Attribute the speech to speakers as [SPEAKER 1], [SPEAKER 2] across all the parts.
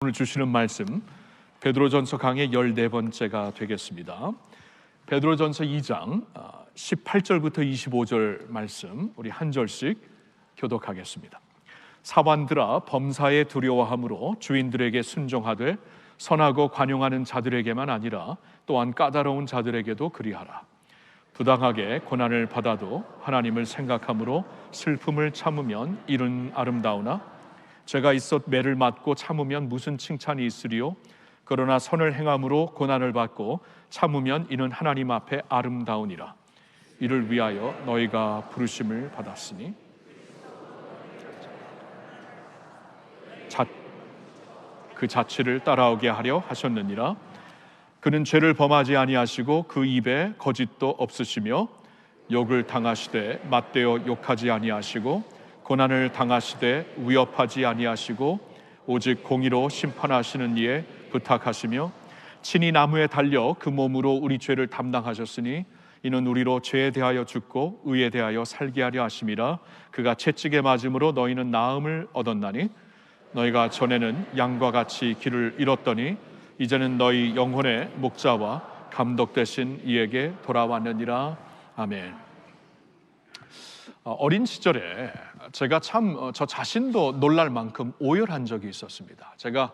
[SPEAKER 1] 오늘 주시는 말씀 베드로전서 강의 14번째가 되겠습니다. 베드로전서 2장 18절부터 25절 말씀 우리 한 절씩 교독하겠습니다. 사관들아, 범사에 두려워함으로 주인들에게 순종하되 선하고 관용하는 자들에게만 아니라 또한 까다로운 자들에게도 그리하라. 부당하게 고난을 받아도 하나님을 생각함으로 슬픔을 참으면 이는 아름다우나 죄가 있어 매를 맞고 참으면 무슨 칭찬이 있으리요? 그러나 선을 행함으로 고난을 받고 참으면 이는 하나님 앞에 아름다우니라. 이를 위하여 너희가 부르심을 받았으니 그 자취를 따라오게 하려 하셨느니라. 그는 죄를 범하지 아니하시고 그 입에 거짓도 없으시며 욕을 당하시되 맞대어 욕하지 아니하시고 고난을 당하시되 위협하지 아니하시고 오직 공의로 심판하시는 이에 부탁하시며 친히 나무에 달려 그 몸으로 우리 죄를 담당하셨으니 이는 우리로 죄에 대하여 죽고 의에 대하여 살게 하려 하심이라. 그가 채찍에 맞음으로 너희는 나음을 얻었나니 너희가 전에는 양과 같이 길을 잃었더니 이제는 너희 영혼의 목자와 감독 되신 이에게 돌아왔느니라. 아멘. 어린 시절에 제가 참 저 자신도 놀랄 만큼 오열한 적이 있었습니다. 제가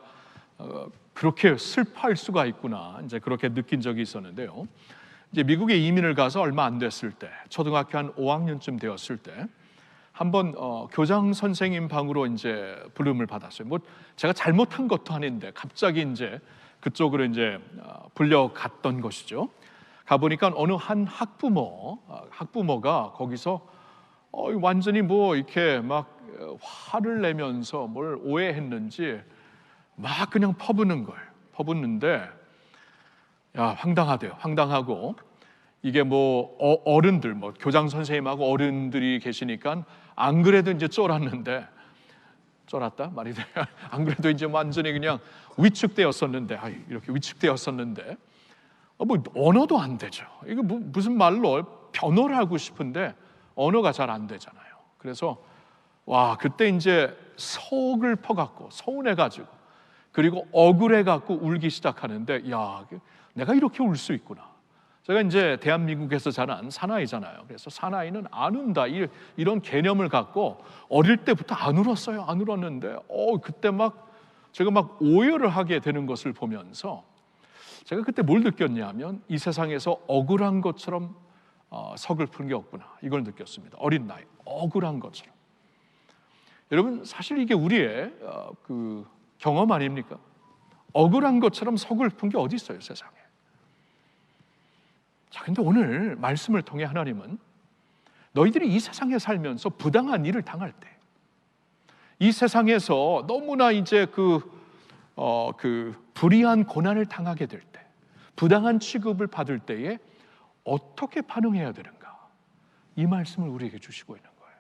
[SPEAKER 1] 그렇게 슬퍼할 수가 있구나, 이제 그렇게 느낀 적이 있었는데요. 이제 미국에 이민을 가서 얼마 안 됐을 때, 초등학교 한 5학년쯤 되었을 때, 한번 교장 선생님 방으로 이제 부름을 받았어요. 뭐 제가 잘못한 것도 아닌데 갑자기 이제 그쪽으로 이제 불려갔던 것이죠. 가보니까 어느 한 학부모가 거기서 완전히 뭐 이렇게 막 화를 내면서 뭘 오해했는지 막 그냥 퍼붓는데, 야, 황당하대요. 황당하고, 이게 뭐 어른들, 뭐 교장 선생님하고 어른들이 계시니까 안 그래도 이제 쫄았다 말이 돼. 안 그래도 이제 완전히 그냥 위축되었었는데, 이렇게 위축되었었는데, 뭐 언어도 안 되죠. 이거 무슨 말로 변호를 하고 싶은데 언어가 잘 안 되잖아요. 그래서 그때 이제 속을 퍼갖고 서운해가지고, 그리고 억울해갖고 울기 시작하는데, 야, 내가 이렇게 울 수 있구나. 제가 이제 대한민국에서 자란 사나이잖아요. 그래서 사나이는 안 운다, 이런 개념을 갖고 어릴 때부터 안 울었어요. 안 울었는데 그때 제가 막 오열을 하게 되는 것을 보면서 제가 그때 뭘 느꼈냐면, 이 세상에서 억울한 것처럼 서글픈 게 없구나, 이걸 느꼈습니다. 어린 나이, 억울한 것처럼. 여러분, 사실 이게 우리의 그 경험 아닙니까? 억울한 것처럼 서글픈 게 어디 있어요, 세상에. 자, 근데 오늘 말씀을 통해 하나님은 너희들이 이 세상에 살면서 부당한 일을 당할 때, 이 세상에서 너무나 이제 그 불의한 고난을 당하게 될 때, 부당한 취급을 받을 때에 어떻게 반응해야 되는가, 이 말씀을 우리에게 주시고 있는 거예요.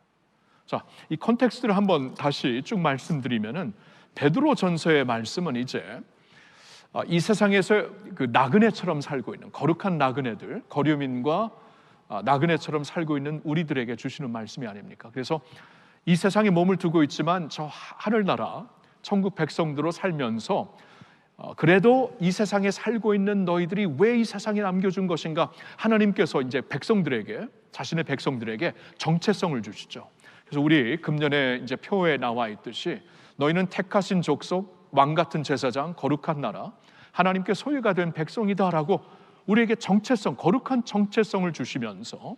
[SPEAKER 1] 자, 이 컨텍스트를 한번 다시 쭉 말씀드리면은, 베드로전서의 말씀은 이제 이 세상에서 그 나그네처럼 살고 있는 거룩한 나그네들, 거류민과 나그네처럼 살고 있는 우리들에게 주시는 말씀이 아닙니까? 그래서 이 세상에 몸을 두고 있지만 저 하늘나라 천국 백성들로 살면서 그래도 이 세상에 살고 있는 너희들이 왜 이 세상에 남겨준 것인가, 하나님께서 이제 백성들에게, 자신의 백성들에게 정체성을 주시죠. 그래서 우리 금년에 이제 표에 나와 있듯이 너희는 택하신 족속, 왕 같은 제사장, 거룩한 나라, 하나님께 소유가 된 백성이다라고 우리에게 정체성, 거룩한 정체성을 주시면서,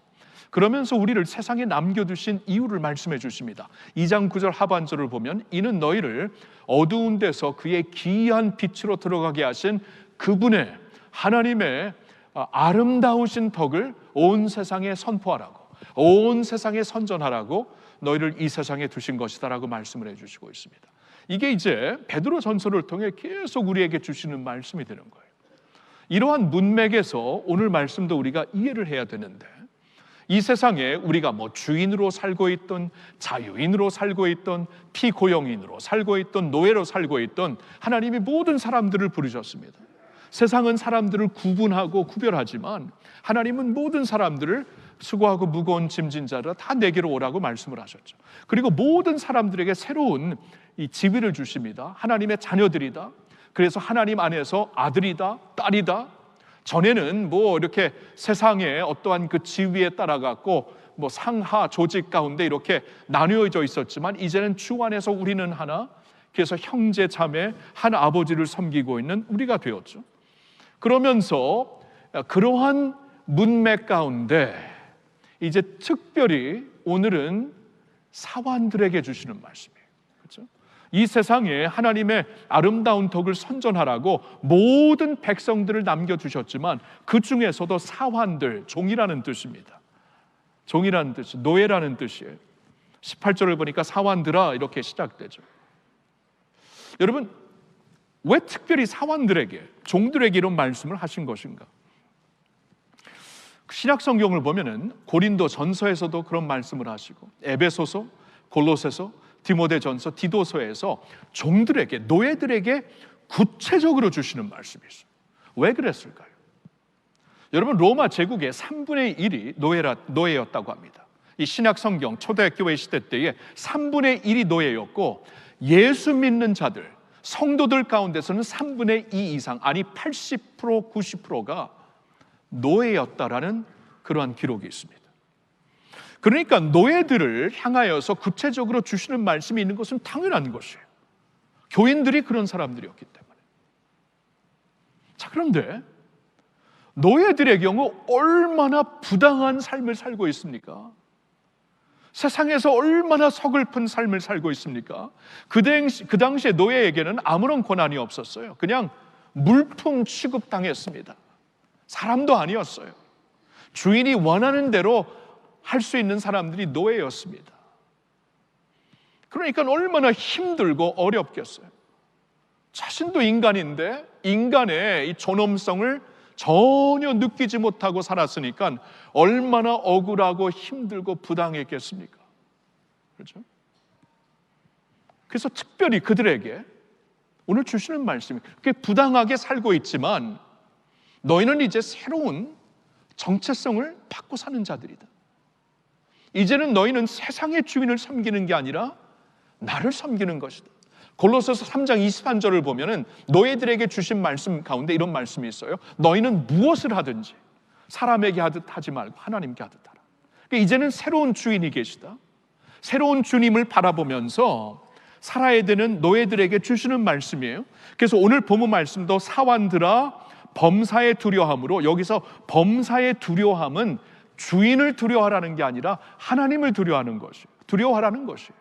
[SPEAKER 1] 그러면서 우리를 세상에 남겨두신 이유를 말씀해 주십니다. 2장 9절 하반절을 보면, 이는 너희를 어두운 데서 그의 기이한 빛으로 들어가게 하신 그분의, 하나님의 아름다우신 덕을 온 세상에 선포하라고, 온 세상에 선전하라고 너희를 이 세상에 두신 것이다라고 말씀을 해주시고 있습니다. 이게 이제 베드로전서를 통해 계속 우리에게 주시는 말씀이 되는 거예요. 이러한 문맥에서 오늘 말씀도 우리가 이해를 해야 되는데, 이 세상에 우리가 뭐 주인으로 살고 있던, 자유인으로 살고 있던, 피고용인으로 살고 있던, 노예로 살고 있던, 하나님이 모든 사람들을 부르셨습니다. 세상은 사람들을 구분하고 구별하지만 하나님은 모든 사람들을 수고하고 무거운 짐진 자라 다 내게로 오라고 말씀을 하셨죠. 그리고 모든 사람들에게 새로운 이 지위를 주십니다. 하나님의 자녀들이다. 그래서 하나님 안에서 아들이다, 딸이다. 전에는 뭐 이렇게 세상의 어떠한 그 지위에 따라 갖고 뭐 상하 조직 가운데 이렇게 나뉘어져 있었지만 이제는 주 안에서 우리는 하나, 그래서 형제 자매 한 아버지를 섬기고 있는 우리가 되었죠. 그러면서 그러한 문맥 가운데 이제 특별히 오늘은 사환들에게 주시는 말씀이에요. 그렇죠? 이 세상에 하나님의 아름다운 덕을 선전하라고 모든 백성들을 남겨주셨지만 그 중에서도 사환들, 종이라는 뜻입니다. 종이라는 뜻, 노예라는 뜻이에요. 18절을 보니까 사환들아 이렇게 시작되죠. 여러분, 왜 특별히 사환들에게, 종들에게 이런 말씀을 하신 것인가? 신약 성경을 보면은 고린도 전서에서도 그런 말씀을 하시고 에베소서, 골로새서, 디모데전서, 디도서에서 종들에게, 노예들에게 구체적으로 주시는 말씀이 있어요. 왜 그랬을까요? 여러분, 로마 제국의 3분의 1이 노예였다고 합니다. 이 신약 성경 초대교회 시대 때에 3분의 1이 노예였고 예수 믿는 자들, 성도들 가운데서는 3분의 2 이상, 아니 80%, 90%가 노예였다라는 그러한 기록이 있습니다. 그러니까 노예들을 향하여서 구체적으로 주시는 말씀이 있는 것은 당연한 것이에요. 교인들이 그런 사람들이었기 때문에. 자, 그런데 노예들의 경우 얼마나 부당한 삶을 살고 있습니까? 세상에서 얼마나 서글픈 삶을 살고 있습니까? 그 당시에 노예에게는 아무런 권한이 없었어요. 그냥 물품 취급당했습니다. 사람도 아니었어요. 주인이 원하는 대로 할 수 있는 사람들이 노예였습니다. 그러니까 얼마나 힘들고 어렵겠어요. 자신도 인간인데 인간의 이 존엄성을 전혀 느끼지 못하고 살았으니까 얼마나 억울하고 힘들고 부당했겠습니까? 그렇죠? 그래서 특별히 그들에게 오늘 주시는 말씀이, 그렇게 부당하게 살고 있지만 너희는 이제 새로운 정체성을 받고 사는 자들이다. 이제는 너희는 세상의 주인을 섬기는 게 아니라 나를 섬기는 것이다. 골로새서 3장 23절을 보면은 노예들에게 주신 말씀 가운데 이런 말씀이 있어요. 너희는 무엇을 하든지 사람에게 하듯 하지 말고 하나님께 하듯 하라. 그러니까 이제는 새로운 주인이 계시다. 새로운 주님을 바라보면서 살아야 되는 노예들에게 주시는 말씀이에요. 그래서 오늘 본문 말씀도 사환들아 범사에 두려함으로, 여기서 범사에 두려함은 주인을 두려워하라는 게 아니라 하나님을 두려워하는 것이에요. 두려워하라는 것이에요.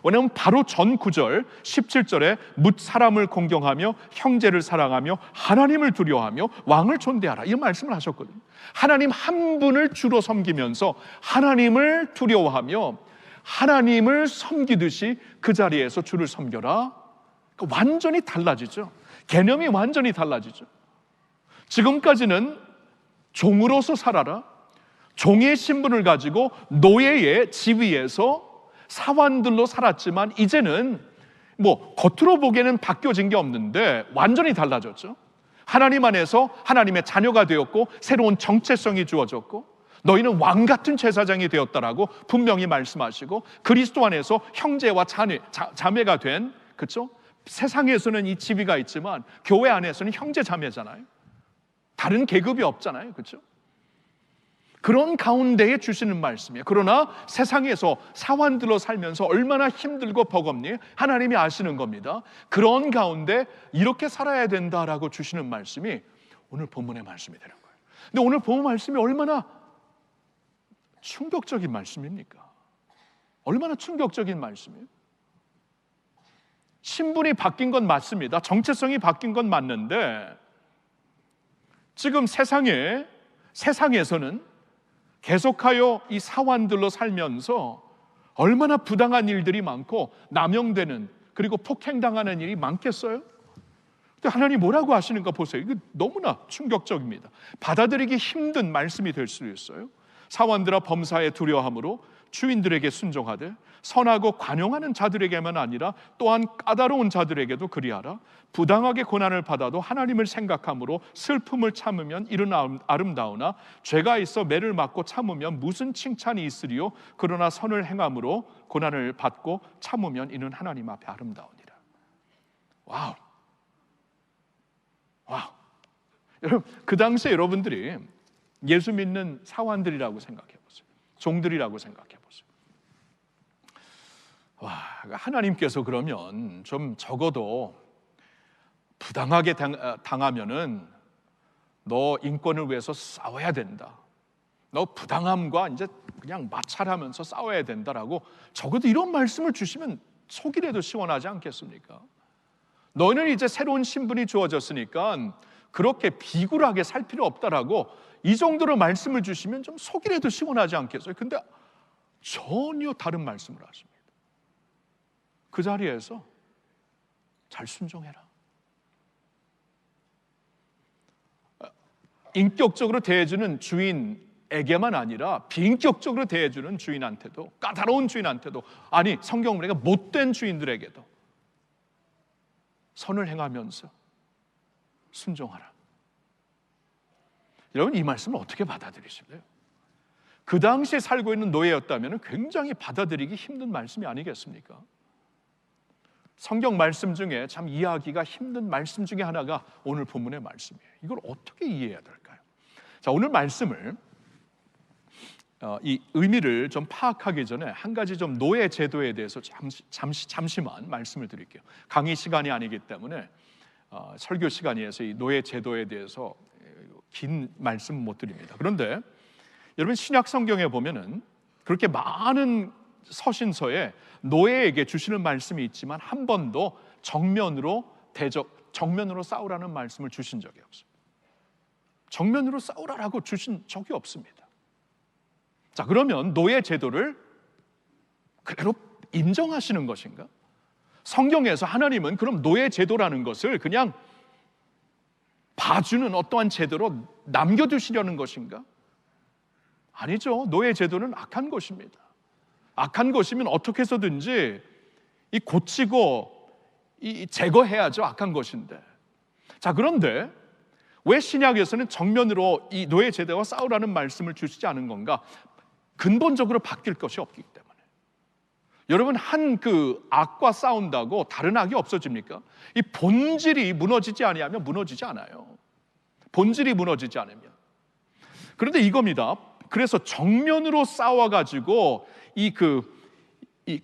[SPEAKER 1] 왜냐하면 바로 전 구절 17절에 뭇 사람을 공경하며 형제를 사랑하며 하나님을 두려워하며 왕을 존대하라, 이 말씀을 하셨거든요. 하나님 한 분을 주로 섬기면서 하나님을 두려워하며 하나님을 섬기듯이 그 자리에서 주를 섬겨라. 그러니까 완전히 달라지죠. 개념이 완전히 달라지죠. 지금까지는 종으로서 살아라, 종의 신분을 가지고 노예의 지위에서 사환들로 살았지만 이제는 뭐 겉으로 보기에는 바뀌어진 게 없는데 완전히 달라졌죠. 하나님 안에서 하나님의 자녀가 되었고 새로운 정체성이 주어졌고 너희는 왕 같은 제사장이 되었다라고 분명히 말씀하시고 그리스도 안에서 형제와 자매가 된, 그렇죠? 세상에서는 이 지위가 있지만 교회 안에서는 형제 자매잖아요. 다른 계급이 없잖아요. 그렇죠? 그런 가운데에 주시는 말씀이에요. 그러나 세상에서 사환들로 살면서 얼마나 힘들고 버겁니 하나님이 아시는 겁니다. 그런 가운데 이렇게 살아야 된다라고 주시는 말씀이 오늘 본문의 말씀이 되는 거예요. 근데 오늘 본문 말씀이 얼마나 충격적인 말씀입니까? 얼마나 충격적인 말씀이에요. 신분이 바뀐 건 맞습니다. 정체성이 바뀐 건 맞는데 지금 세상에서는 계속하여 이 사환들로 살면서 얼마나 부당한 일들이 많고 남용되는, 그리고 폭행당하는 일이 많겠어요? 근데 하나님 뭐라고 하시는가 보세요. 이거 너무나 충격적입니다. 받아들이기 힘든 말씀이 될 수 있어요. 사환들아 범사에 두려함으로 주인들에게 순종하되 선하고 관용하는 자들에게만 아니라 또한 까다로운 자들에게도 그리하라. 부당하게 고난을 받아도 하나님을 생각함으로 슬픔을 참으면 이른 아름다우나 죄가 있어 매를 맞고 참으면 무슨 칭찬이 있으리요. 그러나 선을 행함으로 고난을 받고 참으면 이는 하나님 앞에 아름다우니라. 와우. 여러분, 그 당시에 여러분들이 예수 믿는 사환들이라고 생각해 보세요. 종들이라고 생각해 보세요. 하나님께서 그러면 좀 적어도 부당하게 당하면은 너 인권을 위해서 싸워야 된다. 너 부당함과 이제 그냥 마찰하면서 싸워야 된다라고 적어도 이런 말씀을 주시면 속이라도 시원하지 않겠습니까? 너희는 이제 새로운 신분이 주어졌으니까 그렇게 비굴하게 살 필요 없다라고 이 정도로 말씀을 주시면 좀 속이라도 시원하지 않겠어요? 근데 전혀 다른 말씀을 하십니다. 그 자리에서 잘 순종해라. 인격적으로 대해주는 주인에게만 아니라 비인격적으로 대해주는 주인한테도, 까다로운 주인한테도, 아니 성경을 보니까 못된 주인들에게도 선을 행하면서 순종하라. 여러분, 이 말씀을 어떻게 받아들이실래요? 그 당시에 살고 있는 노예였다면 굉장히 받아들이기 힘든 말씀이 아니겠습니까? 성경 말씀 중에 참 이해하기가 힘든 말씀 중에 하나가 오늘 본문의 말씀이에요. 이걸 어떻게 이해해야 될까요? 자, 오늘 말씀을 이 의미를 좀 파악하기 전에 한 가지 좀 노예 제도에 대해서 잠시만 말씀을 드릴게요. 강의 시간이 아니기 때문에 설교 시간이어서 이 노예 제도에 대해서 긴 말씀 못 드립니다. 그런데 여러분, 신약 성경에 보면은 그렇게 많은 서신서에 노예에게 주시는 말씀이 있지만 한 번도 정면으로 싸우라는 말씀을 주신 적이 없어요. 정면으로 싸우라라고 주신 적이 없습니다. 자, 그러면 노예 제도를 그대로 인정하시는 것인가? 성경에서 하나님은 그럼 노예 제도라는 것을 그냥 봐주는 어떠한 제도로 남겨두시려는 것인가? 아니죠. 노예 제도는 악한 것입니다. 악한 것이면 어떻게 해서든지 고치고 제거해야죠. 악한 것인데. 자, 그런데 왜 신약에서는 정면으로 이 노예 제도와 싸우라는 말씀을 주시지 않은 건가? 근본적으로 바뀔 것이 없기 때문에. 여러분, 한 그 악과 싸운다고 다른 악이 없어집니까? 이 본질이 무너지지 아니하면 무너지지 않아요. 본질이 무너지지 않으면. 그런데 이겁니다. 그래서 정면으로 싸워가지고 이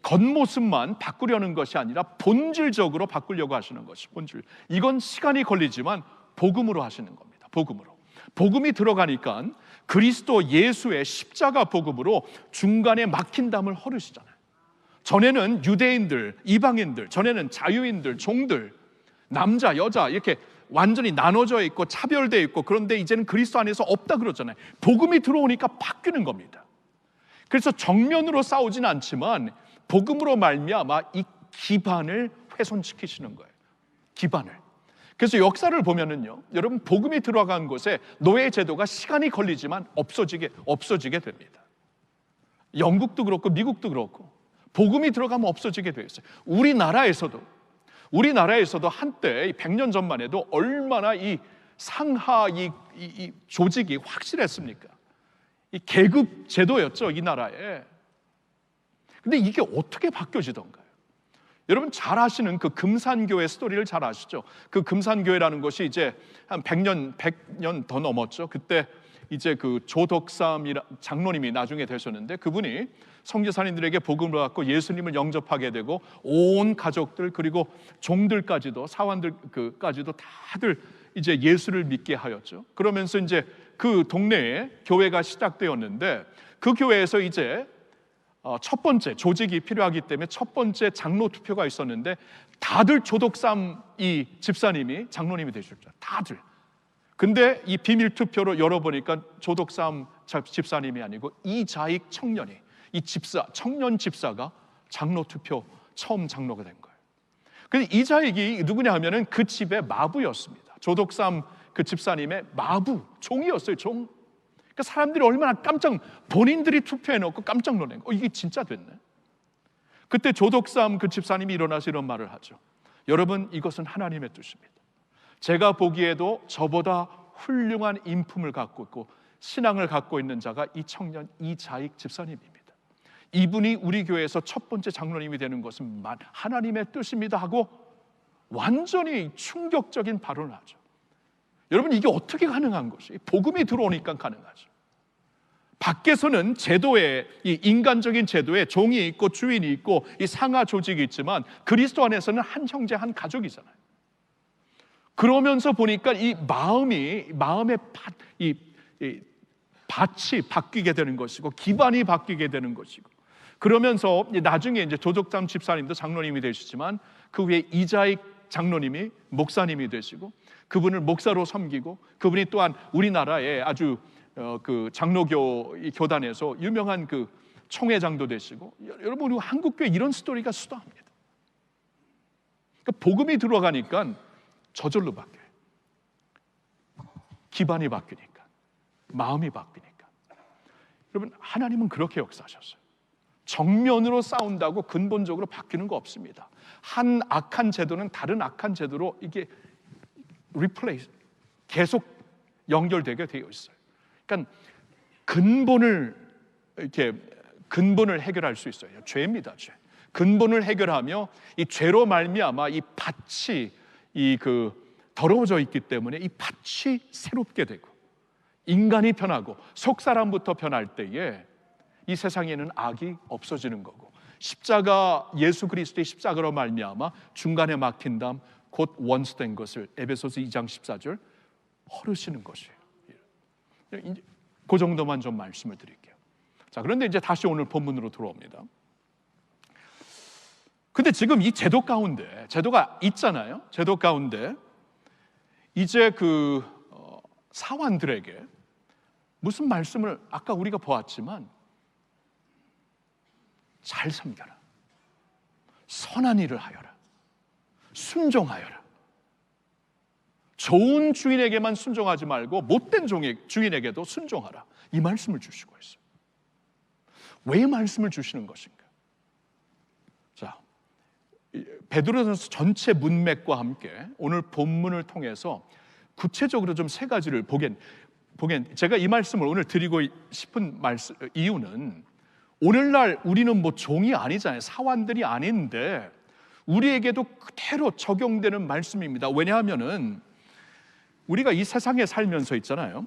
[SPEAKER 1] 겉모습만 바꾸려는 것이 아니라 본질적으로 바꾸려고 하시는 것이 본질. 이건 시간이 걸리지만 복음으로 하시는 겁니다. 복음으로. 복음이 들어가니까 그리스도 예수의 십자가 복음으로 중간에 막힌 담을 헐으시잖아요. 전에는 유대인들, 이방인들, 전에는 자유인들, 종들, 남자, 여자 이렇게 완전히 나눠져 있고 차별되어 있고, 그런데 이제는 그리스도 안에서 없다 그러잖아요. 복음이 들어오니까 바뀌는 겁니다. 그래서 정면으로 싸우진 않지만 복음으로 말미암아 이 기반을 훼손시키시는 거예요. 기반을. 그래서 역사를 보면은요, 여러분, 복음이 들어간 곳에 노예 제도가 시간이 걸리지만 없어지게 됩니다. 영국도 그렇고 미국도 그렇고 복음이 들어가면 없어지게 되어 있어요. 우리나라에서도 한때 100년 전만 해도 얼마나 이 상하 이 조직이 확실했습니까? 이 계급 제도였죠, 이 나라에. 근데 이게 어떻게 바뀌어지던가요? 여러분 잘 아시는 그 금산교회 스토리를 잘 아시죠? 그 금산교회라는 것이 이제 한 100년 더 넘었죠. 그때 이제 그 조덕삼 장로님이 나중에 되셨는데, 그분이 선교사님들에게 복음을 받고 예수님을 영접하게 되고 온 가족들 그리고 종들까지도 사환들까지도 다들 이제 예수를 믿게 하였죠. 그러면서 이제 그 동네에 교회가 시작되었는데, 그 교회에서 이제 첫 번째 조직이 필요하기 때문에 첫 번째 장로 투표가 있었는데 다들 조덕삼 이 집사님이 장로님이 되셨죠. 다들. 근데 이 비밀 투표로 열어보니까 조덕삼 집사님이 아니고 이자익 청년이, 이 청년 집사가 장로 투표 처음 장로가 된 거예요. 근데 이자익이 누구냐 하면은 그 집의 마부였습니다. 조덕삼 그 집사님의 마부, 종이었어요, 종. 그러니까 사람들이 얼마나 본인들이 투표해놓고 깜짝 놀란 거예요. 이게 진짜 됐네. 그때 조덕삼 그 집사님이 일어나서 이런 말을 하죠. 여러분, 이것은 하나님의 뜻입니다. 제가 보기에도 저보다 훌륭한 인품을 갖고 있고 신앙을 갖고 있는 자가 이 청년 이자익 집사님입니다. 이분이 우리 교회에서 첫 번째 장로님이 되는 것은 하나님의 뜻입니다 하고 완전히 충격적인 발언을 하죠. 여러분, 이게 어떻게 가능한 것이? 복음이 들어오니까 가능하죠. 밖에서는 제도에, 이 인간적인 제도에 종이 있고 주인이 있고 이 상하 조직이 있지만 그리스도 안에서는 한 형제 한 가족이잖아요. 그러면서 보니까 이 마음의 밭이 바뀌게 되는 것이고 기반이 바뀌게 되는 것이고, 그러면서 나중에 이제 조덕삼 집사님도 장로님이 되시지만 그 후에 이자익 장로님이 목사님이 되시고 그분을 목사로 섬기고, 그분이 또한 우리나라의 아주 그 장로교 교단에서 유명한 그 총회장도 되시고, 여러분 우리 한국교회 이런 스토리가 수도합니다. 그러니까 복음이 들어가니까 저절로 바뀌어요. 기반이 바뀌니까, 마음이 바뀌니까. 여러분, 하나님은 그렇게 역사하셨어요. 정면으로 싸운다고 근본적으로 바뀌는 거 없습니다. 한 악한 제도는 다른 악한 제도로 이게 리플레이스, 계속 연결되게 되어 있어요. 그러니까 근본을 해결할 수 있어요. 죄입니다, 죄. 근본을 해결하며 이 죄로 말미암아 이 밭이 더러워져 있기 때문에 이 밭이 새롭게 되고 인간이 변하고 속 사람부터 변할 때에 이 세상에는 악이 없어지는 거고, 십자가, 예수 그리스도의 십자가로 말미암아 중간에 막힌 다음 곧 원수된 것을 에베소서 2장 14절 헐으시는 것이에요. 그 정도만 좀 말씀을 드릴게요. 자, 그런데 이제 다시 오늘 본문으로 들어옵니다. 근데 지금 이 제도 가운데, 제도가 있잖아요. 제도 가운데 이제 사환들에게 무슨 말씀을, 아까 우리가 보았지만 잘 섬겨라, 선한 일을 하여라, 순종하여라, 좋은 주인에게만 순종하지 말고 못된 주인에게도 순종하라, 이 말씀을 주시고 있어요. 왜 말씀을 주시는 것인가? 자, 베드로전서 전체 문맥과 함께 오늘 본문을 통해서 구체적으로 좀 세 가지를 보겐 제가 이 말씀을 오늘 드리고 싶은 이유는, 오늘날 우리는 뭐 종이 아니잖아요. 사환들이 아닌데 우리에게도 그대로 적용되는 말씀입니다. 왜냐하면은 우리가 이 세상에 살면서 있잖아요.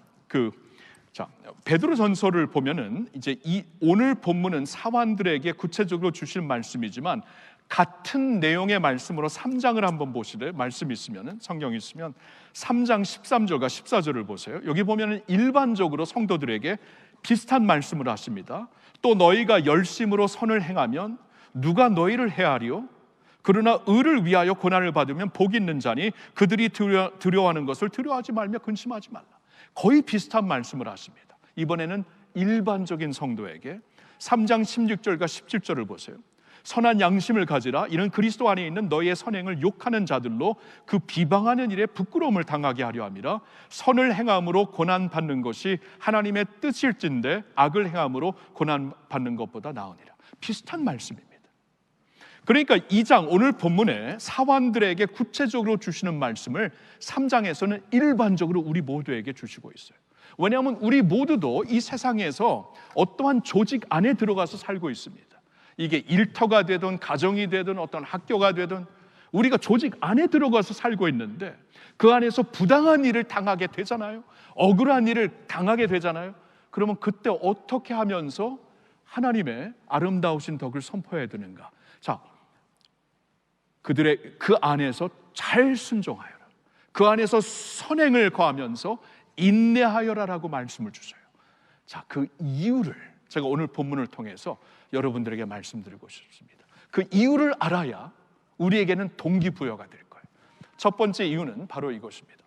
[SPEAKER 1] 베드로전서를 보면은 이제 오늘 본문은 사환들에게 구체적으로 주실 말씀이지만 같은 내용의 말씀으로 3장을 한번 보시래. 말씀 있으면은, 성경 있으면 3장 13절과 14절을 보세요. 여기 보면은 일반적으로 성도들에게 비슷한 말씀을 하십니다. 또 너희가 열심으로 선을 행하면 누가 너희를 해하리요? 그러나 의를 위하여 고난을 받으면 복 있는 자니 그들이 두려워하는 것을 두려워하지 말며 근심하지 말라. 거의 비슷한 말씀을 하십니다. 이번에는 일반적인 성도에게 3장 16절과 17절을 보세요. 선한 양심을 가지라. 이는 그리스도 안에 있는 너희의 선행을 욕하는 자들로 그 비방하는 일에 부끄러움을 당하게 하려 함이라. 선을 행함으로 고난 받는 것이 하나님의 뜻일진데 악을 행함으로 고난 받는 것보다 나으니라. 비슷한 말씀입니다. 그러니까 2장 오늘 본문에 사환들에게 구체적으로 주시는 말씀을 3장에서는 일반적으로 우리 모두에게 주시고 있어요. 왜냐하면 우리 모두도 이 세상에서 어떠한 조직 안에 들어가서 살고 있습니다. 이게 일터가 되든 가정이 되든 어떤 학교가 되든 우리가 조직 안에 들어가서 살고 있는데 그 안에서 부당한 일을 당하게 되잖아요. 억울한 일을 당하게 되잖아요. 그러면 그때 어떻게 하면서 하나님의 아름다우신 덕을 선포해야 되는가? 자, 그들의 그 안에서 잘 순종하여라, 그 안에서 선행을 거하면서 인내하여라라고 말씀을 주셔요. 자, 그 이유를 제가 오늘 본문을 통해서 여러분들에게 말씀드리고 싶습니다. 그 이유를 알아야 우리에게는 동기부여가 될 거예요. 첫 번째 이유는 바로 이것입니다.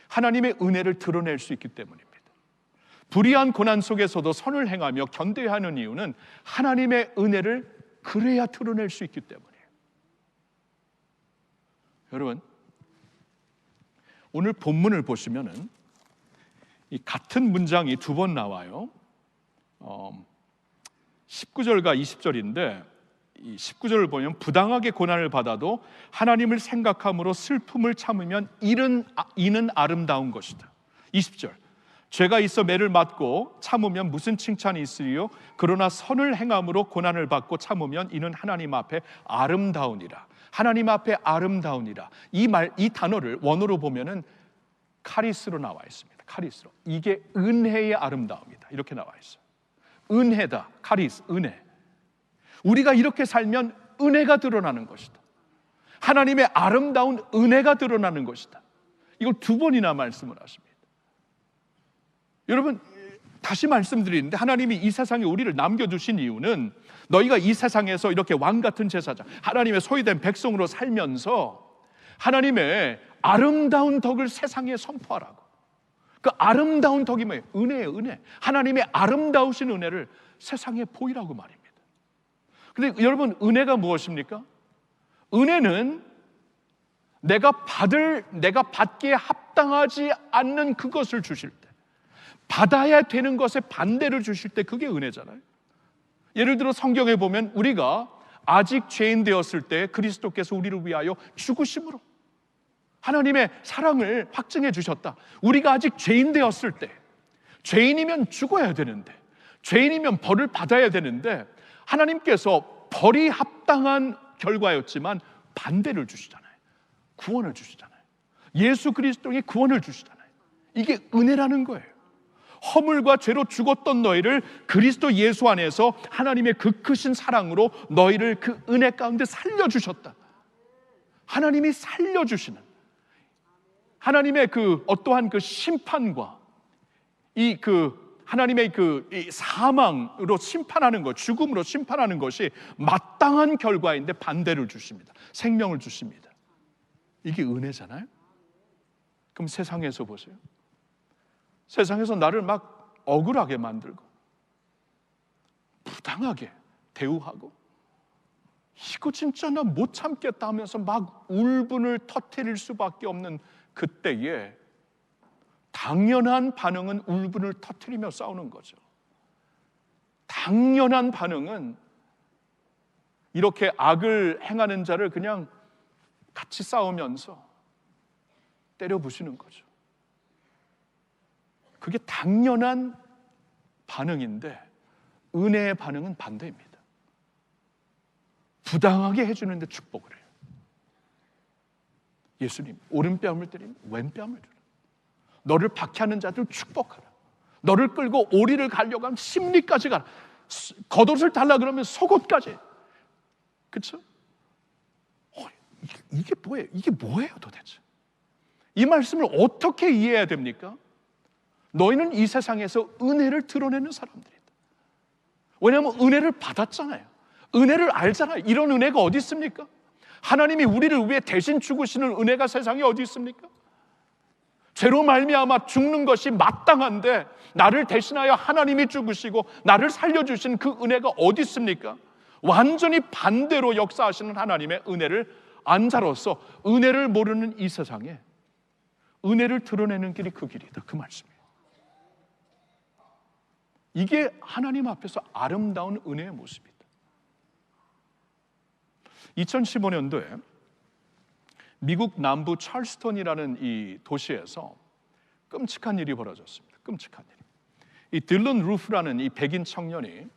[SPEAKER 1] 하나님의 은혜를 드러낼 수 있기 때문입니다. 불의한 고난 속에서도 선을 행하며 견뎌야 하는 이유는 하나님의 은혜를 그래야 드러낼 수 있기 때문이에요. 여러분, 오늘 본문을 보시면은 이 같은 문장이 두 번 나와요. 19절과 20절인데 이 19절을 보면 부당하게 고난을 받아도 하나님을 생각함으로 슬픔을 참으면 이는 아름다운 것이다. 20절 죄가 있어 매를 맞고 참으면 무슨 칭찬이 있으리요? 그러나 선을 행함으로 고난을 받고 참으면 이는 하나님 앞에 아름다우니라. 하나님 앞에 아름다우니라. 이 단어를 원어로 보면은 카리스로 나와 있습니다. 카리스로. 이게 은혜의 아름다움이다. 이렇게 나와 있어요. 은혜다. 카리스, 은혜. 우리가 이렇게 살면 은혜가 드러나는 것이다. 하나님의 아름다운 은혜가 드러나는 것이다. 이걸 두 번이나 말씀을 하십니다. 여러분, 다시 말씀드리는데 하나님이 이 세상에 우리를 남겨두신 이유는 너희가 이 세상에서 이렇게 왕같은 제사장, 하나님의 소유된 백성으로 살면서 하나님의 아름다운 덕을 세상에 선포하라고. 그 아름다운 덕이 뭐예요? 은혜예요, 은혜. 하나님의 아름다우신 은혜를 세상에 보이라고 말입니다. 근데 여러분, 은혜가 무엇입니까? 은혜는 내가 받기에 합당하지 않는 그것을 주실 때, 받아야 되는 것에 반대를 주실 때, 그게 은혜잖아요. 예를 들어 성경에 보면 우리가 아직 죄인 되었을 때 그리스도께서 우리를 위하여 죽으심으로 하나님의 사랑을 확증해 주셨다. 우리가 아직 죄인 되었을 때, 죄인이면 죽어야 되는데, 죄인이면 벌을 받아야 되는데 하나님께서 벌이 합당한 결과였지만 반대를 주시잖아요. 구원을 주시잖아요. 예수 그리스도의 구원을 주시잖아요. 이게 은혜라는 거예요. 허물과 죄로 죽었던 너희를 그리스도 예수 안에서 하나님의 그 크신 사랑으로 너희를 그 은혜 가운데 살려주셨다. 하나님이 살려주시는 하나님의 그 어떠한 그 심판과 하나님의 이 사망으로 심판하는 것, 죽음으로 심판하는 것이 마땅한 결과인데 반대를 주십니다. 생명을 주십니다. 이게 은혜잖아요. 그럼 세상에서 보세요. 세상에서 나를 막 억울하게 만들고 부당하게 대우하고 이거 진짜 나 못 참겠다 하면서 막 울분을 터뜨릴 수밖에 없는 그때에 당연한 반응은 울분을 터뜨리며 싸우는 거죠. 당연한 반응은 이렇게 악을 행하는 자를 그냥 같이 싸우면서 때려 부수는 거죠. 그게 당연한 반응인데 은혜의 반응은 반대입니다. 부당하게 해주는데 축복을 해요. 예수님, 오른뺨을 때리면 왼뺨을 주라. 너를 박해하는 자들 축복하라. 너를 끌고 오리를 가려고 하면 심리까지 가라. 겉옷을 달라 그러면 속옷까지. 그렇죠? 이게 뭐예요? 이게 뭐예요 도대체? 이 말씀을 어떻게 이해해야 됩니까? 너희는 이 세상에서 은혜를 드러내는 사람들이다. 왜냐하면 은혜를 받았잖아요. 은혜를 알잖아요. 이런 은혜가 어디 있습니까? 하나님이 우리를 위해 대신 죽으시는 은혜가 세상에 어디 있습니까? 죄로 말미암아 죽는 것이 마땅한데 나를 대신하여 하나님이 죽으시고 나를 살려주신 그 은혜가 어디 있습니까? 완전히 반대로 역사하시는 하나님의 은혜를 안자로서 은혜를 모르는 이 세상에 은혜를 드러내는 길이 그 길이다. 그 말씀이에요. 이게 하나님 앞에서 아름다운 은혜의 모습이다. 2015년도에 미국 남부 찰스턴이라는 이 도시에서 끔찍한 일이 벌어졌습니다. 끔찍한 일. 이 딜런 루프라는 이 백인 청년이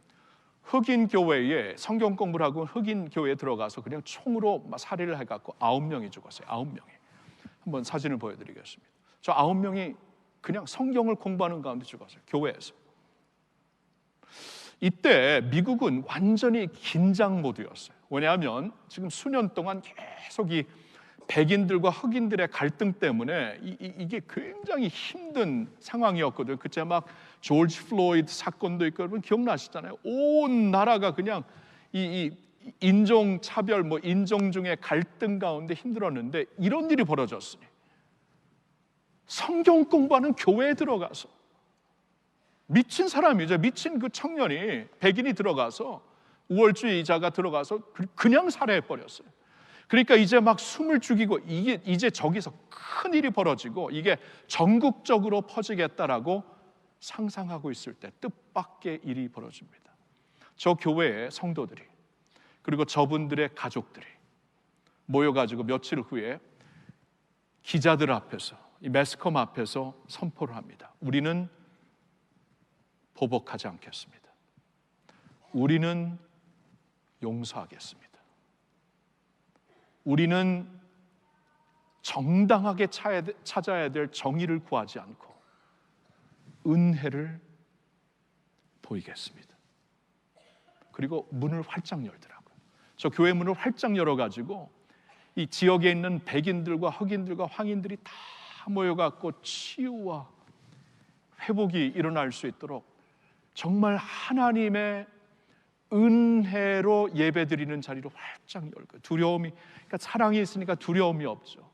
[SPEAKER 1] 흑인 교회에 성경 공부를 하고 흑인 교회에 들어가서 그냥 총으로 살해를 해갖고 9명이 죽었어요. 9명이. 한번 사진을 보여드리겠습니다. 저 9명이 그냥 성경을 공부하는 가운데 죽었어요. 교회에서. 이때 미국은 완전히 긴장 모드였어요. 왜냐하면 지금 수년 동안 계속 이 백인들과 흑인들의 갈등 때문에 이게 굉장히 힘든 상황이었거든요. 그때 막 조지 플로이드 사건도 있고 여러분 기억나시잖아요. 온 나라가 그냥 이 인종 차별, 인종 중에 갈등 가운데 힘들었는데 이런 일이 벌어졌으니 성경 공부하는 교회에 들어가서 미친 사람이죠. 미친 그 청년이 백인이 들어가서 우월주의자가 들어가서 그냥 살해해버렸어요. 그러니까 이제 막 숨을 죽이고 이게 이제 저기서 큰 일이 벌어지고 이게 전국적으로 퍼지겠다라고 상상하고 있을 때 뜻밖의 일이 벌어집니다. 저 교회의 성도들이 그리고 저분들의 가족들이 모여가지고 며칠 후에 기자들 앞에서, 이 매스컴 앞에서 선포를 합니다. 우리는 보복하지 않겠습니다. 우리는 용서하겠습니다. 우리는 정당하게 찾아야 될 정의를 구하지 않고 은혜를 보이겠습니다. 그리고 문을 활짝 열더라고요. 저 교회 문을 활짝 열어가지고 이 지역에 있는 백인들과 흑인들과 황인들이 다 모여갖고 치유와 회복이 일어날 수 있도록 정말 하나님의 은혜로 예배드리는 자리로 활짝 열고, 두려움이, 그러니까 사랑이 있으니까 두려움이 없죠.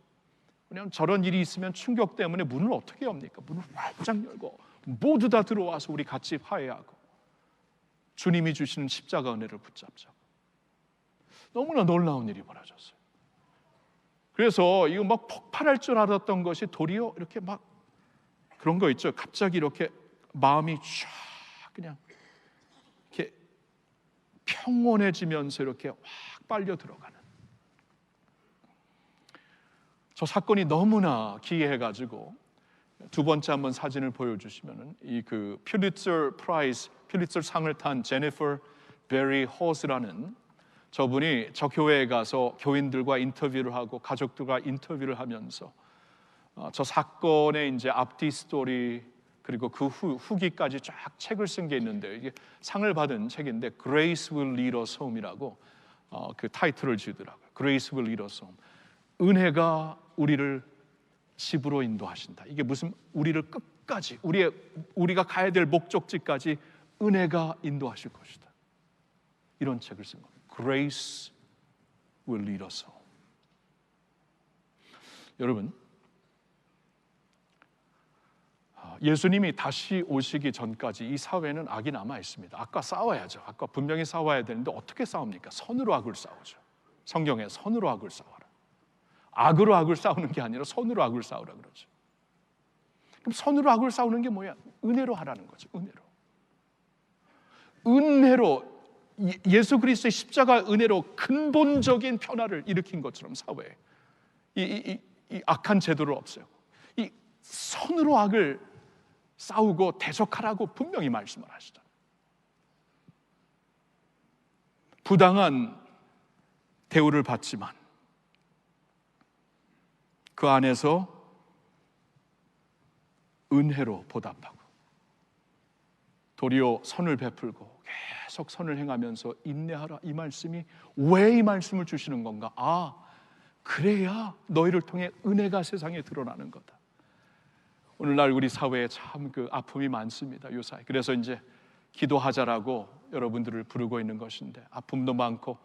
[SPEAKER 1] 왜냐하면 저런 일이 있으면 충격 때문에 문을 어떻게 엽니까? 문을 활짝 열고 모두 다 들어와서 우리 같이 화해하고 주님이 주시는 십자가 은혜를 붙잡자고. 너무나 놀라운 일이 벌어졌어요. 그래서 이거 막 폭발할 줄 알았던 것이 도리어 이렇게 막 그런 거 있죠. 갑자기 이렇게 마음이 쫙 그냥 이렇게 평온해지면서 이렇게 확 빨려 들어가는. 저 사건이 너무나 기이해가지고 두 번째 한번 사진을 보여주시면은 이 그 퓰리처 상을 탄 제니퍼 베리 호스라는 저분이 저 교회에 가서 교인들과 인터뷰를 하고 가족들과 인터뷰를 하면서 저 사건의 이제 앞뒤 스토리 그리고 그 후기까지 쫙 책을 쓴 게 있는데, 이게 상을 받은 책인데 Grace Will Lead Us Home이라고 그 타이틀을 지더라고요. Grace Will Lead Us Home. 은혜가 우리를 집으로 인도하신다. 이게 무슨 우리를 끝까지 우리가 가야 될 목적지까지 은혜가 인도하실 것이다. 이런 책을 쓴 겁니다. Grace will lead us home. 여러분, 예수님이 다시 오시기 전까지 이 사회는 악이 남아 있습니다. 악과 싸워야죠. 악과 분명히 싸워야 되는데 어떻게 싸웁니까? 선으로 악을 싸우죠. 성경에 선으로 악을 싸워라. 악으로 악을 싸우는 게 아니라 선으로 악을 싸우라 그러죠. 그럼 선으로 악을 싸우는 게 뭐야? 은혜로 하라는 거죠. 은혜로 예수 그리스도의 십자가 은혜로 근본적인 변화를 일으킨 것처럼 사회에 이 악한 제도를 없애고 이 선으로 악을 싸우고 대적하라고 분명히 말씀을 하시잖아요. 부당한 대우를 받지만 그 안에서 은혜로 보답하고 도리어 선을 베풀고 계속 선을 행하면서 인내하라. 이 말씀이 왜 이 말씀을 주시는 건가? 그래야 너희를 통해 은혜가 세상에 드러나는 거다. 오늘날 우리 사회에 참 그 아픔이 많습니다. 요사이. 그래서 이제 기도하자라고 여러분들을 부르고 있는 것인데 아픔도 많고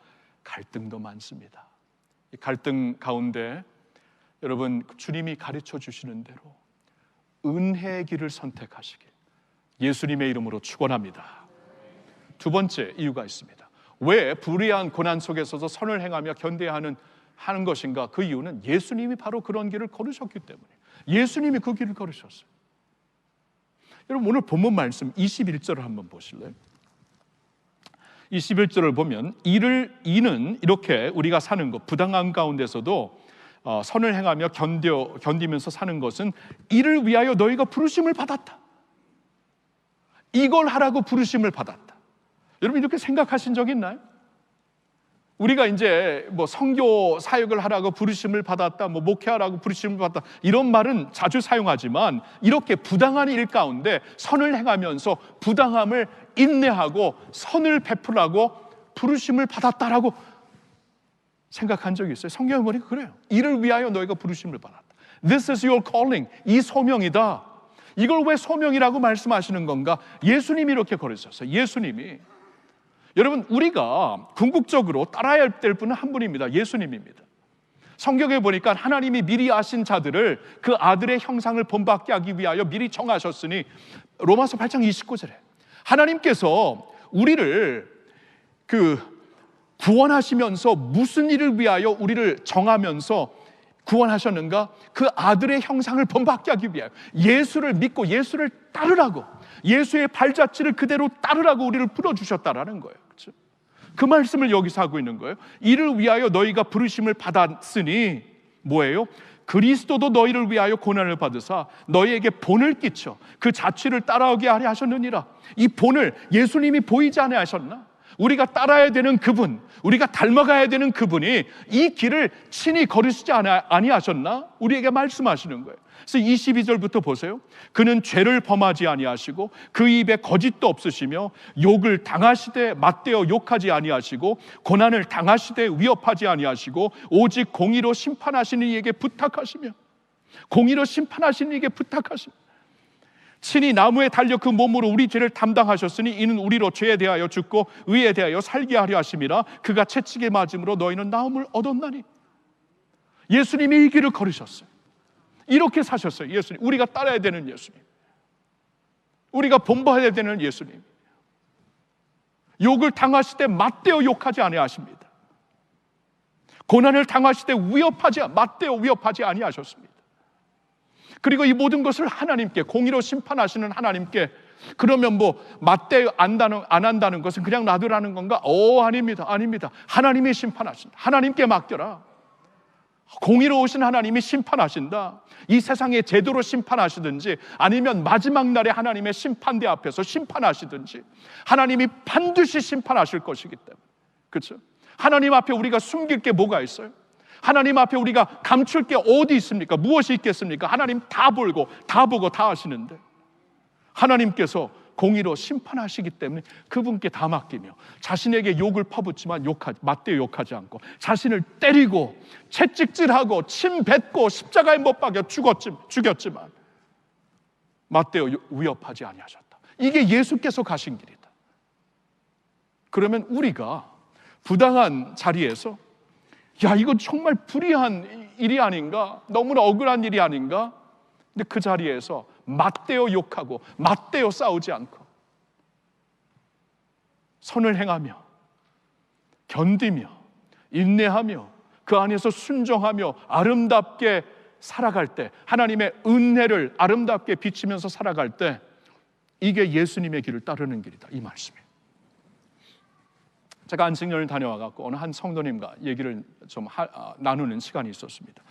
[SPEAKER 1] 갈등도 많습니다. 이 갈등 가운데 여러분 주님이 가르쳐 주시는 대로 은혜의 길을 선택하시길 예수님의 이름으로 축원합니다. 두 번째 이유가 있습니다. 왜 불의한 고난 속에서도 선을 행하며 견뎌야 하는 것인가? 그 이유는 예수님이 바로 그런 길을 걸으셨기 때문에. 예수님이 그 길을 걸으셨어요. 여러분 오늘 본문 말씀 21절을 한번 보실래요? 21절을 보면 이는 이렇게 우리가 사는 것, 부당한 가운데서도 선을 행하며 견디면서 사는 것은 이를 위하여 너희가 부르심을 받았다. 이걸 하라고 부르심을 받았다. 여러분 이렇게 생각하신 적 있나요? 우리가 이제 뭐 선교 사역을 하라고 부르심을 받았다, 뭐 목회하라고 부르심을 받았다, 이런 말은 자주 사용하지만 이렇게 부당한 일 가운데 선을 행하면서 부당함을 인내하고 선을 베풀라고 부르심을 받았다라고 생각한 적이 있어요. 성경에 보니까 그래요. 이를 위하여 너희가 부르심을 받았다. This is your calling. 이 소명이다. 이걸 왜 소명이라고 말씀하시는 건가? 예수님이 이렇게 걸으셨어요. 예수님이. 여러분 우리가 궁극적으로 따라야 될 분은 한 분입니다. 예수님입니다. 성경에 보니까 하나님이 미리 아신 자들을 그 아들의 형상을 본받게 하기 위하여 미리 정하셨으니 로마서 8장 29절에 하나님께서 우리를 구원하시면서 무슨 일을 위하여 우리를 정하면서 구원하셨는가? 그 아들의 형상을 본받게 하기 위하여 예수를 믿고 예수를 따르라고, 예수의 발자취를 그대로 따르라고 우리를 불러주셨다라는 거예요. 그렇죠? 그 말씀을 여기서 하고 있는 거예요. 이를 위하여 너희가 부르심을 받았으니 뭐예요? 그리스도도 너희를 위하여 고난을 받으사 너희에게 본을 끼쳐 그 자취를 따라오게 하려 하셨느니라. 이 본을 예수님이 보이지 않아 하셨나? 우리가 따라야 되는 그분, 우리가 닮아가야 되는 그분이 이 길을 친히 걸으시지 아니하셨나? 우리에게 말씀하시는 거예요. 그래서 22절부터 보세요. 그는 죄를 범하지 아니하시고 그 입에 거짓도 없으시며 욕을 당하시되 맞대어 욕하지 아니하시고 고난을 당하시되 위협하지 아니하시고 오직 공의로 심판하시는 이에게 부탁하시며, 공의로 심판하시는 이에게 부탁하시며 친히 나무에 달려 그 몸으로 우리 죄를 담당하셨으니 이는 우리로 죄에 대하여 죽고 의에 대하여 살게 하려 하심이라. 그가 채찍에 맞음으로 너희는 나음을 얻었나니. 예수님이 이 길을 걸으셨어요. 이렇게 사셨어요. 예수님, 우리가 따라야 되는 예수님, 우리가 본받아야 되는 예수님. 욕을 당하실 때 맞대어 욕하지 아니하십니다. 고난을 당하실 때 맞대어 위협하지 아니하셨습니다. 그리고 이 모든 것을 하나님께, 공의로 심판하시는 하나님께, 그러면 뭐 맞대어 안 한다는 것은 그냥 놔두라는 건가? 아닙니다. 아닙니다. 하나님이 심판하신다. 하나님께 맡겨라. 공의로우신 하나님이 심판하신다. 이 세상에 제대로 심판하시든지 아니면 마지막 날에 하나님의 심판대 앞에서 심판하시든지 하나님이 반드시 심판하실 것이기 때문에. 그렇죠? 하나님 앞에 우리가 숨길 게 뭐가 있어요? 하나님 앞에 우리가 감출 게 어디 있습니까? 무엇이 있겠습니까? 하나님 다 보고 다 하시는데 하나님께서 공의로 심판하시기 때문에 그분께 다 맡기며 자신에게 욕을 퍼붓지만 맞대어 욕하지 않고 자신을 때리고 채찍질하고 침 뱉고 십자가에 못 박여 죽였지만 맞대어 위협하지 아니하셨다. 이게 예수께서 가신 길이다. 그러면 우리가 부당한 자리에서 이건 정말 불의한 일이 아닌가? 너무나 억울한 일이 아닌가? 근데 그 자리에서 맞대어 욕하고 맞대어 싸우지 않고 선을 행하며 견디며 인내하며 그 안에서 순종하며 아름답게 살아갈 때, 하나님의 은혜를 아름답게 비치면서 살아갈 때, 이게 예수님의 길을 따르는 길이다, 이 말씀이에요. 제가 안식년을 다녀와갖고 어느 한 성도님과 얘기를 좀 나누는 시간이 있었습니다.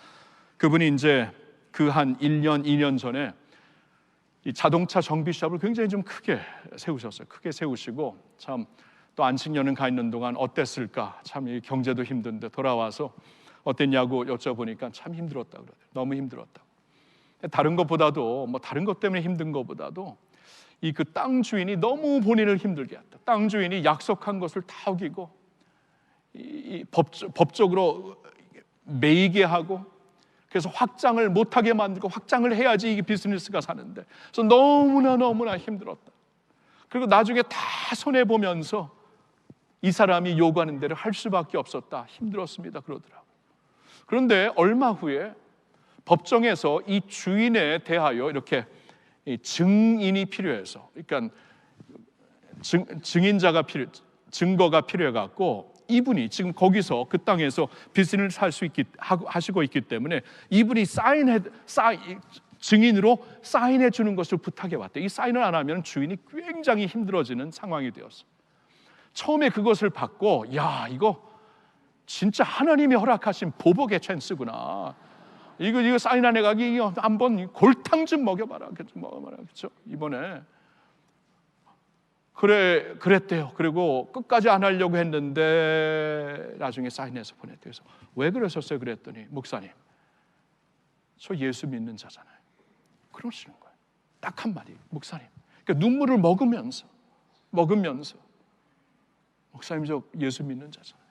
[SPEAKER 1] 그분이 이제 그 한 1년, 2년 전에 이 자동차 정비 샵을 굉장히 좀 크게 세우셨어요. 크게 세우시고 참 또 안식년은 가 있는 동안 어땠을까? 참 이 경제도 힘든데 돌아와서 어땠냐고 여쭤보니까 참 힘들었다 그러더라고요. 너무 힘들었다고. 다른 것보다도 다른 것 때문에 힘든 것보다도 이 그 땅 주인이 너무 본인을 힘들게 했다. 땅 주인이 약속한 것을 다 어기고 법적으로 매이게 하고 그래서 확장을 못하게 만들고 확장을 해야지 이 비즈니스가 사는데 그래서 너무나 힘들었다. 그리고 나중에 다 손해보면서 이 사람이 요구하는 대로 할 수밖에 없었다. 힘들었습니다. 그러더라고요. 그런데 얼마 후에 법정에서 이 주인에 대하여 이렇게 증인이 필요해서, 그러니까 증거가 필요해갖고 이분이 지금 거기서 그 땅에서 비즈니스를 하시고 있기 때문에 이분이 증인으로 사인해 주는 것을 부탁해 왔대요. 이 사인을 안 하면 주인이 굉장히 힘들어지는 상황이 되었어요. 처음에 그것을 받고 이거 진짜 하나님이 허락하신 보복의 찬스구나. 이거 사인 안 해가기 한번 골탕 좀 먹여봐라. 그렇죠? 이번에 그랬대요. 그리고 끝까지 안 하려고 했는데 나중에 사인해서 보냈대요. 그래서 왜 그러셨어요? 그랬더니 목사님, 저 예수 믿는 자잖아요. 그러시는 거예요. 딱 한마디. 목사님, 그러니까 눈물을 머금면서 목사님, 저 예수 믿는 자잖아요.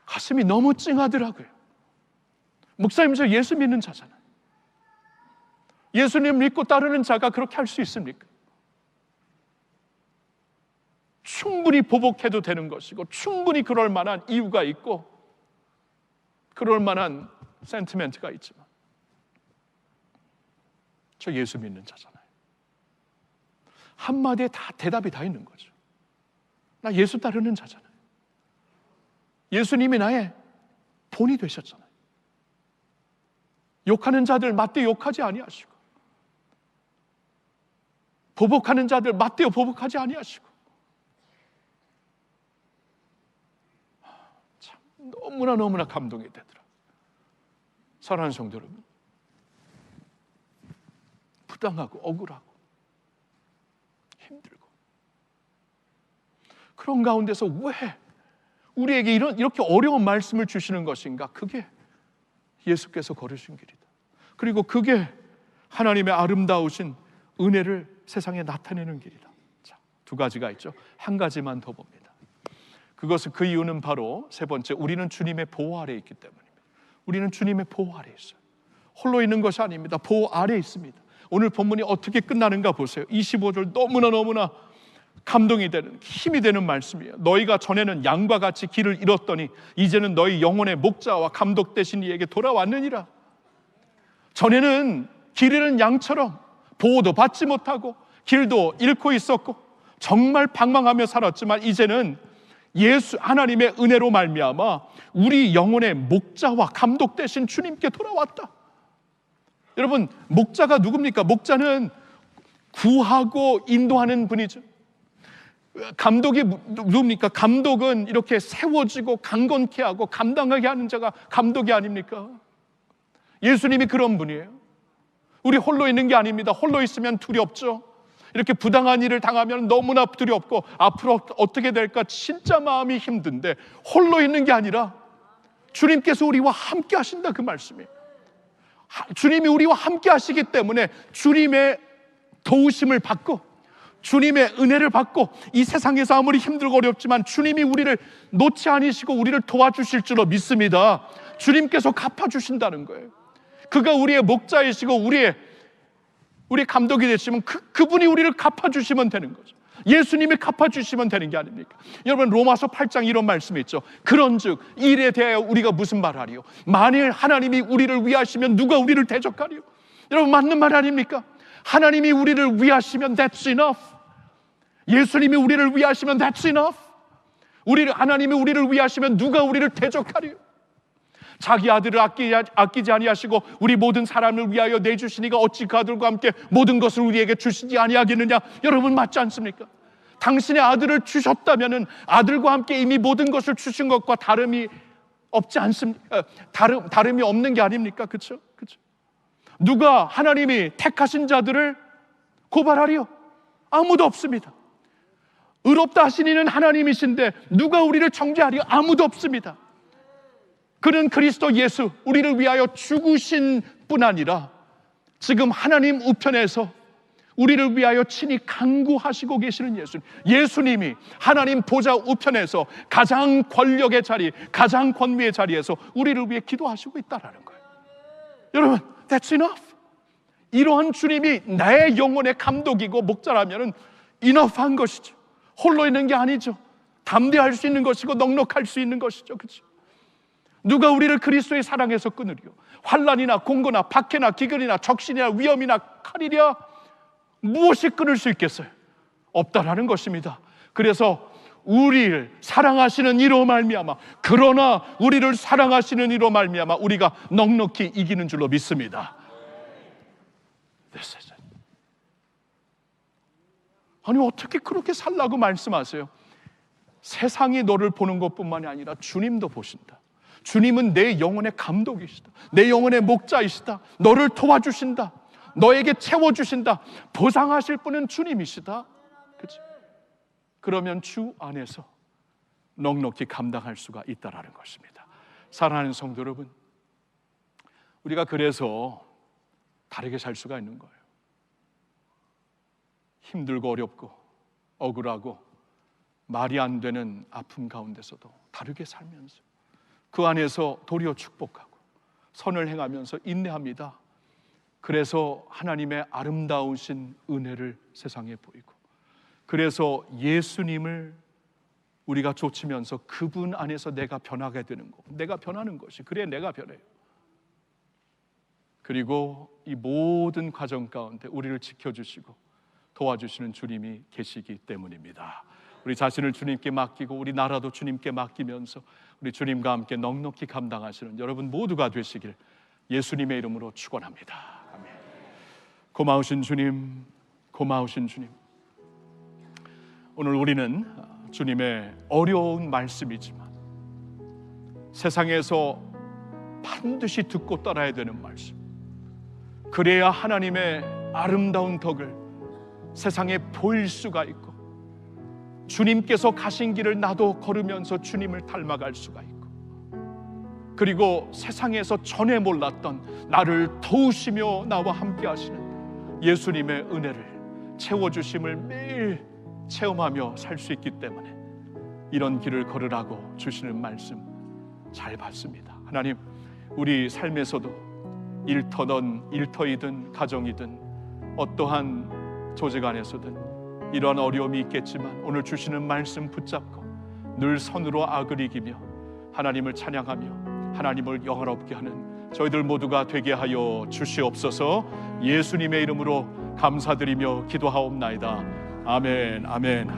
[SPEAKER 1] 가슴이 너무 찡하더라고요. 목사님, 저 예수 믿는 자잖아요. 예수님 믿고 따르는 자가 그렇게 할 수 있습니까? 충분히 보복해도 되는 것이고 충분히 그럴 만한 이유가 있고 그럴 만한 센티멘트가 있지만 저 예수 믿는 자잖아요. 한마디에 다 대답이 다 있는 거죠. 나 예수 따르는 자잖아요. 예수님이 나의 본이 되셨잖아요. 욕하는 자들 맞대어 욕하지 아니하시고, 보복하는 자들 맞대어 보복하지 아니하시고, 참 너무나 감동이 되더라. 사랑하는 성도 여러분, 부당하고 억울하고 힘들고 그런 가운데서 왜 우리에게 이렇게 어려운 말씀을 주시는 것인가? 그게 예수께서 걸으신 길이다. 그리고 그게 하나님의 아름다우신 은혜를 세상에 나타내는 길이다. 자, 두 가지가 있죠. 한 가지만 더 봅니다. 그 이유는 바로 세 번째, 우리는 주님의 보호 아래에 있기 때문입니다. 우리는 주님의 보호 아래에 있어요. 홀로 있는 것이 아닙니다. 보호 아래에 있습니다. 오늘 본문이 어떻게 끝나는가 보세요. 25절 너무나 감동이 되는, 힘이 되는 말씀이에요. 너희가 전에는 양과 같이 길을 잃었더니 이제는 너희 영혼의 목자와 감독 되신 이에게 돌아왔느니라. 전에는 길 잃은 양처럼 보호도 받지 못하고 길도 잃고 있었고 정말 방황하며 살았지만 이제는 예수 하나님의 은혜로 말미암아 우리 영혼의 목자와 감독 되신 주님께 돌아왔다. 여러분, 목자가 누굽니까? 목자는 구하고 인도하는 분이죠. 감독이 누굽니까? 감독은 이렇게 세워지고 강건케 하고 감당하게 하는 자가 감독이 아닙니까? 예수님이 그런 분이에요. 우리 홀로 있는 게 아닙니다. 홀로 있으면 두렵죠. 이렇게 부당한 일을 당하면 너무나 두렵고 앞으로 어떻게 될까 진짜 마음이 힘든데, 홀로 있는 게 아니라 주님께서 우리와 함께 하신다, 그 말씀이에요. 주님이 우리와 함께 하시기 때문에 주님의 도우심을 받고 주님의 은혜를 받고 이 세상에서 아무리 힘들고 어렵지만 주님이 우리를 놓지 않으시고 우리를 도와주실 줄로 믿습니다. 주님께서 갚아주신다는 거예요. 그가 우리의 목자이시고 우리 감독이 되시면 그분이 우리를 갚아주시면 되는 거죠. 예수님이 갚아주시면 되는 게 아닙니까? 여러분, 로마서 8장 이런 말씀이 있죠. 그런즉 이 일에 대하여 우리가 무슨 말하리요? 만일 하나님이 우리를 위하시면 누가 우리를 대적하리요? 여러분, 맞는 말 아닙니까? 하나님이 우리를 위하시면 that's enough. 예수님이 우리를 위하시면 that's enough. 하나님이 우리를 위하시면 누가 우리를 대적하리요? 자기 아들을 아끼지 아니하시고 우리 모든 사람을 위하여 내주시니가 어찌 그 아들과 함께 모든 것을 우리에게 주시지 아니하겠느냐? 여러분, 맞지 않습니까? 당신의 아들을 주셨다면은 아들과 함께 이미 모든 것을 주신 것과 다름이 없지 않습니까? 다름이 없는 게 아닙니까? 그렇죠? 누가 하나님이 택하신 자들을 고발하리요? 아무도 없습니다. 의롭다 하신 이는 하나님이신데 누가 우리를 정죄하리요? 아무도 없습니다. 그는 그리스도 예수, 우리를 위하여 죽으신 뿐 아니라 지금 하나님 우편에서 우리를 위하여 친히 간구하시고 계시는 예수님이 하나님 보좌 우편에서 가장 권력의 자리, 가장 권위의 자리에서 우리를 위해 기도하시고 있다는 거예요. 여러분, that's enough. 이러한 주님이 나의 영혼의 감독이고 목자라면 enough한 것이죠. 홀로 있는 게 아니죠. 담대할 수 있는 것이고 넉넉할 수 있는 것이죠. 그렇죠? 누가 우리를 그리스도의 사랑에서 끊으리요? 환난이나 공고나 박해나 기근이나 적신이나 위험이나 칼이랴 무엇이 끊을 수 있겠어요? 없다라는 것입니다. 그래서 우리를 사랑하시는 이로 말미암아, 그러나 우리를 사랑하시는 이로 말미암아 우리가 넉넉히 이기는 줄로 믿습니다. 아니, 어떻게 그렇게 살라고 말씀하세요? 세상이 너를 보는 것뿐만이 아니라 주님도 보신다. 주님은 내 영혼의 감독이시다. 내 영혼의 목자이시다. 너를 도와주신다. 너에게 채워주신다. 보상하실 분은 주님이시다. 그렇죠? 그러면 주 안에서 넉넉히 감당할 수가 있다라는 것입니다. 사랑하는 성도 여러분, 우리가 그래서 다르게 살 수가 있는 거예요. 힘들고 어렵고 억울하고 말이 안 되는 아픔 가운데서도 다르게 살면서 그 안에서 도리어 축복하고 선을 행하면서 인내합니다. 그래서 하나님의 아름다우신 은혜를 세상에 보이고, 그래서 예수님을 우리가 좇으면서 그분 안에서 내가 변하게 되는 거, 내가 변하는 것이, 그래 내가 변해요. 그리고 이 모든 과정 가운데 우리를 지켜주시고 도와주시는 주님이 계시기 때문입니다. 우리 자신을 주님께 맡기고 우리 나라도 주님께 맡기면서 우리 주님과 함께 넉넉히 감당하시는 여러분 모두가 되시길 예수님의 이름으로 축원합니다. 아멘. 고마우신 주님, 고마우신 주님, 오늘 우리는 주님의 어려운 말씀이지만 세상에서 반드시 듣고 따라야 되는 말씀, 그래야 하나님의 아름다운 덕을 세상에 보일 수가 있고 주님께서 가신 길을 나도 걸으면서 주님을 닮아갈 수가 있고, 그리고 세상에서 전에 몰랐던 나를 도우시며 나와 함께 하시는 예수님의 은혜를 채워주심을 매일 체험하며 살 수 있기 때문에 이런 길을 걸으라고 주시는 말씀 잘 받습니다. 하나님, 우리 삶에서도 일터든 일터이든 가정이든 어떠한 조직 안에서든 이러한 어려움이 있겠지만 오늘 주시는 말씀 붙잡고 늘 선으로 악을 이기며 하나님을 찬양하며 하나님을 영화롭게 하는 저희들 모두가 되게 하여 주시옵소서. 예수님의 이름으로 감사드리며 기도하옵나이다. 아멘, 아멘.